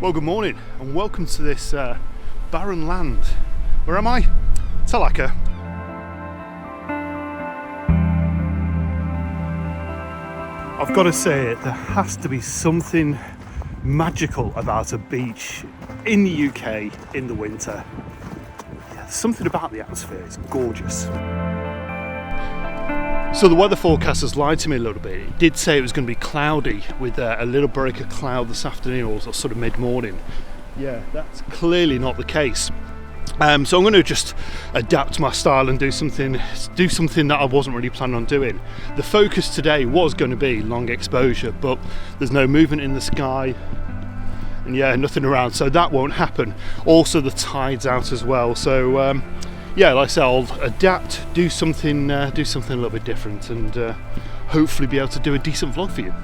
Well, good morning and welcome to this barren land. Where am I? Talacre. I've got to say, there has to be something magical about a beach in the UK in the winter. Yeah, something about the atmosphere, it's gorgeous. So the weather forecast has lied to me a little bit. It did say it was going to be cloudy with a little break of cloud this afternoon or sort of mid-morning. Yeah, that's clearly not the case. So I'm going to just adapt my style and do something that I wasn't really planning on doing. The focus today was going to be long exposure, but there's no movement in the sky and yeah, nothing around, so that won't happen. Also the tide's out as well, so yeah, like I said, I'll adapt, do something a little bit different, and hopefully be able to do a decent vlog for you.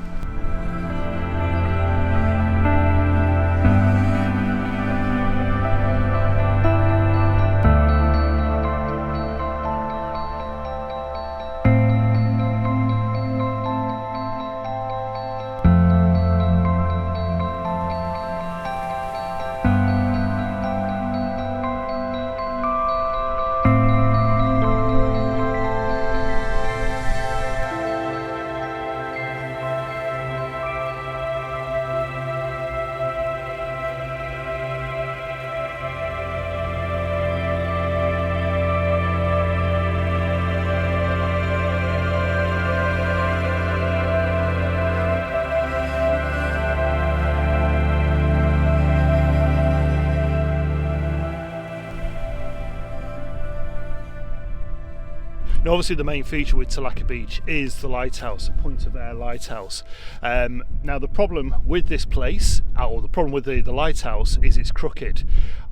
Now, obviously the main feature with Talacre Beach is the lighthouse, a point of air lighthouse. Now the problem with this place, or the problem with the lighthouse, is it's crooked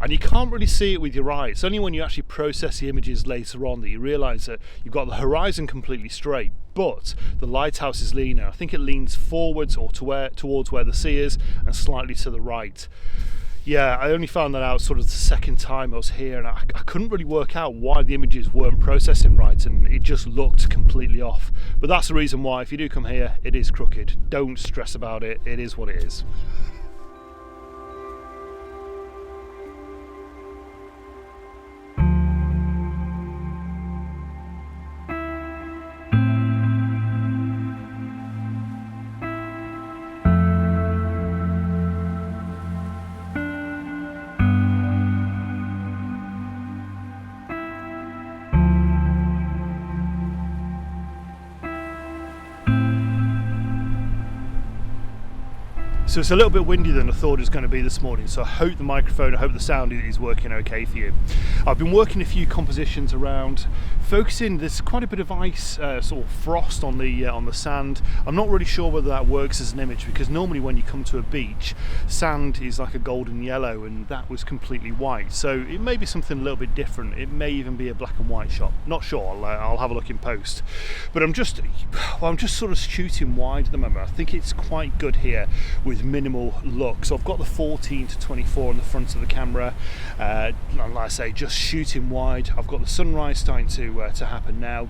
and you can't really see it with your eyes. It's only when you actually process the images later on that you realise that you've got the horizon completely straight, but the lighthouse is leaner. I think it leans forwards or towards where the sea is and slightly to the right. Yeah, I only found that out sort of the second time I was here, and I couldn't really work out why the images weren't processing right, and it just looked completely off. But that's the reason why, if you do come here, it is crooked. Don't stress about it, it is what it is. So it's a little bit windier than I thought it was going to be this morning, so I hope the sound is working okay for you. I've been working a few compositions around, focusing. There's quite a bit of ice, sort of frost on the sand. I'm not really sure whether that works as an image, because normally when you come to a beach, sand is like a golden yellow and that was completely white. So it may be something a little bit different. It may even be a black and white shot. Not sure. I'll have a look in post. But I'm just sort of shooting wide at the moment. I think it's quite good here with minimal look. So I've got the 14 to 24 on the front of the camera, and like I say, just shooting wide. I've got the sunrise starting to happen now.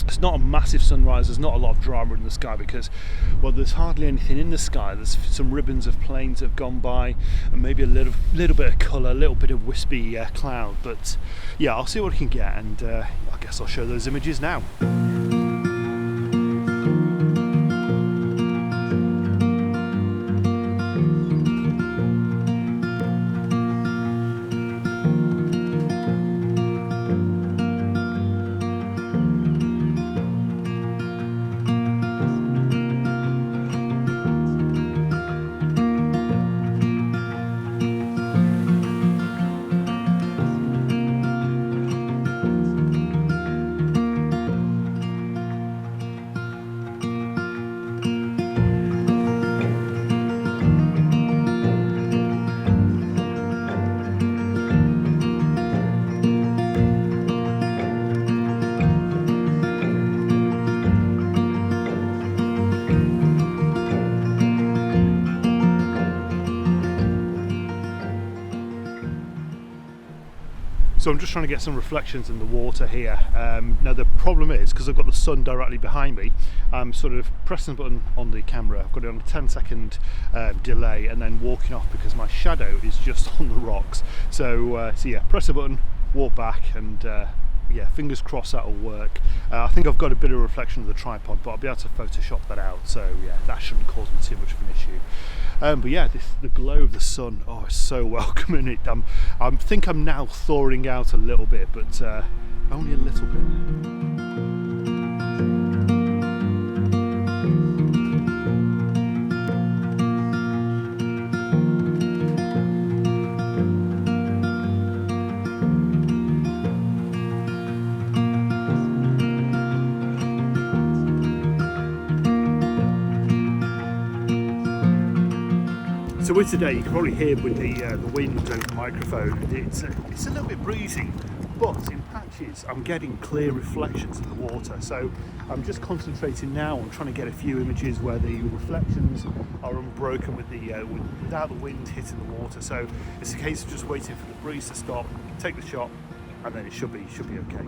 It's not a massive sunrise, there's not a lot of drama in the sky because, well, there's hardly anything in the sky. There's some ribbons of planes that have gone by and maybe a little bit of colour, a little bit of wispy cloud. But yeah, I'll see what I can get, and I guess I'll show those images now. So I'm just trying to get some reflections in the water here. Now the problem is, because I've got the sun directly behind me, I'm sort of pressing the button on the camera, I've got it on a 10-second delay, and then walking off because my shadow is just on the rocks. So yeah, press the button, walk back, and yeah, fingers crossed that'll work. I think I've got a bit of reflection of the tripod, but I'll be able to Photoshop that out, so yeah, that shouldn't cause me too much of an issue. But yeah, the glow of the sun, oh, it's so welcoming. I think I'm now thawing out a little bit, but only a little bit. So with today, you can probably hear with the wind over the microphone, it's a little bit breezy, but in patches I'm getting clear reflections in the water. So I'm just concentrating now on trying to get a few images where the reflections are unbroken without the wind hitting the water. So it's a case of just waiting for the breeze to stop, take the shot, and then it should be okay.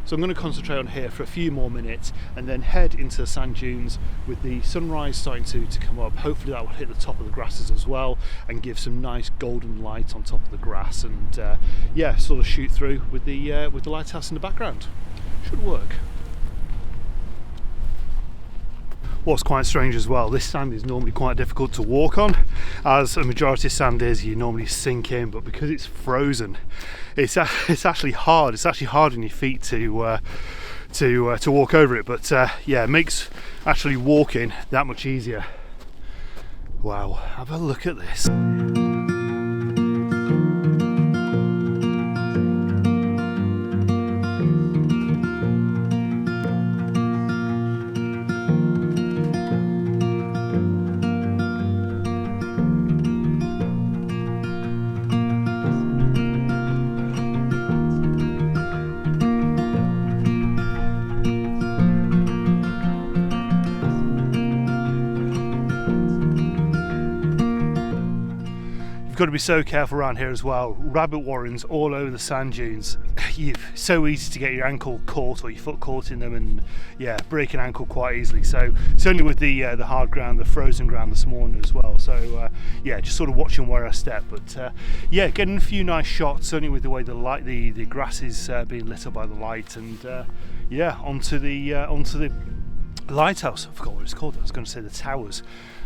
So I'm going to concentrate on here for a few more minutes and then head into the sand dunes with the sunrise starting to come up. Hopefully that will hit the top of the grasses as well and give some nice golden light on top of the grass, and yeah, sort of shoot through with the lighthouse in the background. Should work. What's quite strange as well, this sand is normally quite difficult to walk on, as a majority of sand is, you normally sink in, but because it's frozen, it's actually hard. It's actually hard on your feet to walk over it, but yeah, it makes actually walking that much easier. Wow, have a look at this. You've got to be so careful around here as well. Rabbit warrens all over the sand dunes. It's so easy to get your ankle caught or your foot caught in them, and yeah, break an ankle quite easily. So certainly with the hard ground, the frozen ground this morning as well. So yeah, just sort of watching where I step. But yeah, getting a few nice shots, certainly with the way the grass is being lit up by the light, and yeah, onto the lighthouse. I forgot what it's called. I was going to say the towers.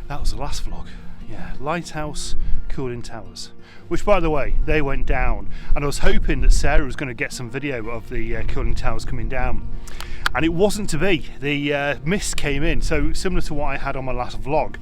That was the last vlog. Yeah, lighthouse, cooling towers, which by the way, they went down, and I was hoping that Sarah was going to get some video of the cooling towers coming down, and it wasn't to be. The mist came in, so similar to what I had on my last vlog.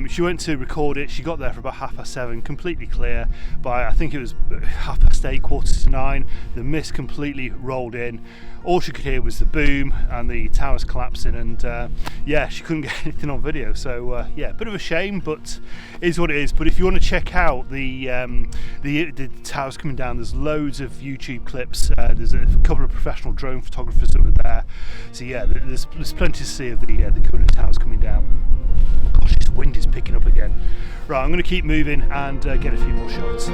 She went to record it, she got there for about 7:30, completely clear. By I think it was 8:30, 9:15, the mist completely rolled in. all she could hear was the boom and the towers collapsing, and yeah, she couldn't get anything on video. So yeah, a bit of a shame, but it is what it is. But if you want to check out the towers coming down, there's loads of YouTube clips. There's a couple of professional drone photographers that were there. So yeah, there's plenty to see of the Coolidge towers coming down. Gosh, this wind is picking up again. Right, I'm going to keep moving and get a few more shots.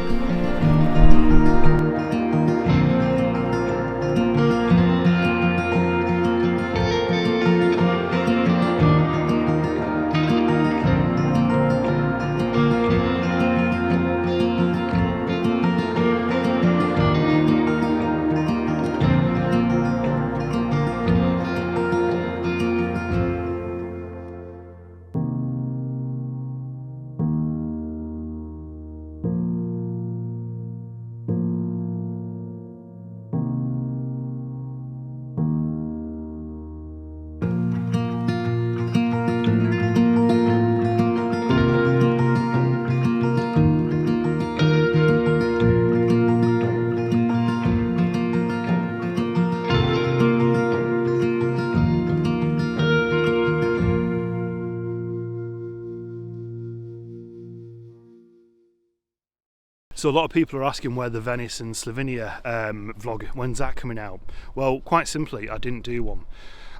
So a lot of people are asking where the Venice and Slovenia vlog, when's that coming out? Well, quite simply, I didn't do one.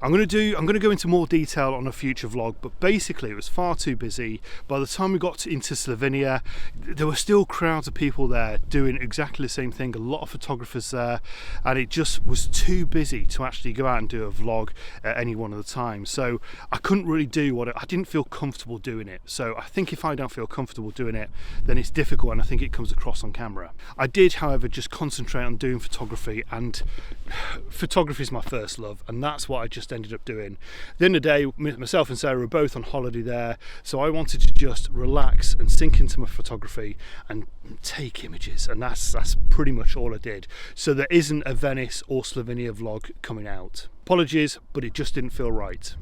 I'm going to go into more detail on a future vlog, but basically it was far too busy. By the time we got into Slovenia, there were still crowds of people there doing exactly the same thing, a lot of photographers there, and it just was too busy to actually go out and do a vlog at any one of the time. So I couldn't really do I didn't feel comfortable doing it. So I think if I don't feel comfortable doing it, then it's difficult, and I think it comes across on camera. I did, however, just concentrate on doing photography, and photography is my first love, and that's what I just ended up doing. At the end of the day, myself and Sarah were both on holiday there, so I wanted to just relax and sink into my photography and take images, and that's pretty much all I did. So there isn't a Venice or Slovenia vlog coming out. Apologies, but it just didn't feel right.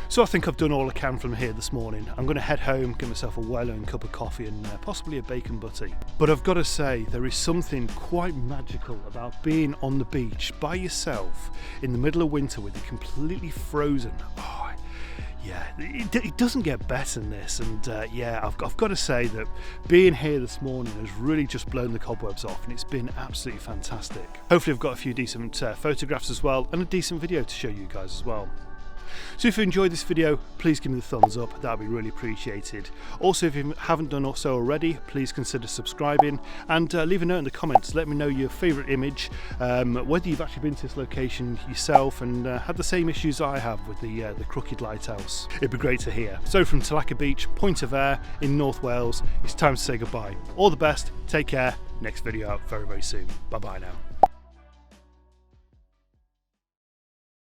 So I think I've done all I can from here this morning. I'm going to head home, get myself a well-earned cup of coffee and possibly a bacon butty. But I've got to say, there is something quite magical about being on the beach by yourself in the middle of winter with it completely frozen. Oh, yeah, it doesn't get better than this, and yeah, I've got to say that being here this morning has really just blown the cobwebs off, and it's been absolutely fantastic. Hopefully I've got a few decent photographs as well, and a decent video to show you guys as well. So if you enjoyed this video, please give me the thumbs up, that would be really appreciated. Also, if you haven't done so already, please consider subscribing, and leave a note in the comments. Let me know your favourite image, whether you've actually been to this location yourself and had the same issues I have with the crooked lighthouse. It'd be great to hear. So from Talacre Beach, Point of Air in North Wales, it's time to say goodbye. All the best, take care, next video out very, very soon. Bye bye now.